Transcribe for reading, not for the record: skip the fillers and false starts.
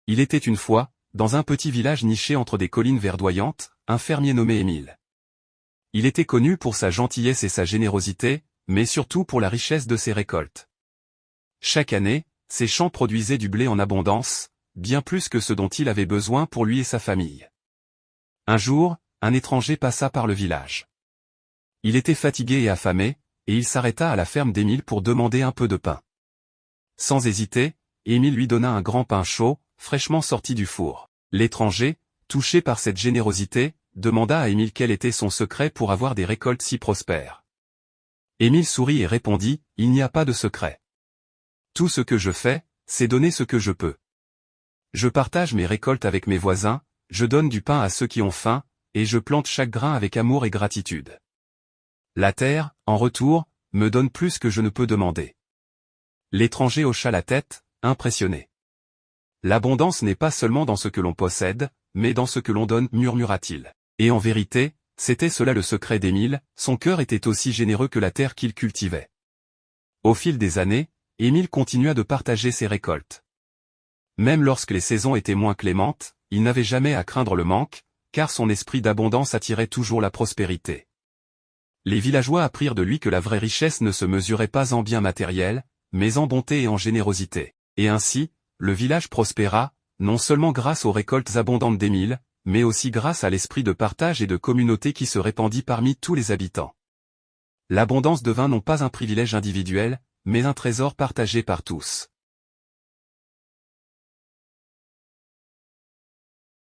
Il était une fois, dans un petit village niché entre des collines verdoyantes, un fermier nommé Émile. Il était connu pour sa gentillesse et sa générosité, mais surtout pour la richesse de ses récoltes. Chaque année, ses champs produisaient du blé en abondance, bien plus que ce dont il avait besoin pour lui et sa famille. Un jour, un étranger passa par le village. Il était fatigué et affamé, et il s'arrêta à la ferme d'Émile pour demander un peu de pain. Sans hésiter, Émile lui donna un grand pain chaud, fraîchement sorti du four. L'étranger, touché par cette générosité, demanda à Émile quel était son secret pour avoir des récoltes si prospères. Émile sourit et répondit, « Il n'y a pas de secret. Tout ce que je fais, c'est donner ce que je peux. Je partage mes récoltes avec mes voisins, je donne du pain à ceux qui ont faim, et je plante chaque grain avec amour et gratitude. La terre, en retour, me donne plus que je ne peux demander. » L'étranger hocha la tête, impressionné. « L'abondance n'est pas seulement dans ce que l'on possède, mais dans ce que l'on donne, murmura-t-il. Et en vérité, c'était cela le secret d'Émile, son cœur était aussi généreux que la terre qu'il cultivait. Au fil des années, Émile continua de partager ses récoltes. Même lorsque les saisons étaient moins clémentes, il n'avait jamais à craindre le manque, car son esprit d'abondance attirait toujours la prospérité. Les villageois apprirent de lui que la vraie richesse ne se mesurait pas en biens matériels, mais en bonté et en générosité. Et ainsi, le village prospéra, non seulement grâce aux récoltes abondantes d'Émile, mais aussi grâce à l'esprit de partage et de communauté qui se répandit parmi tous les habitants. L'abondance devint non pas un privilège individuel, mais un trésor partagé par tous.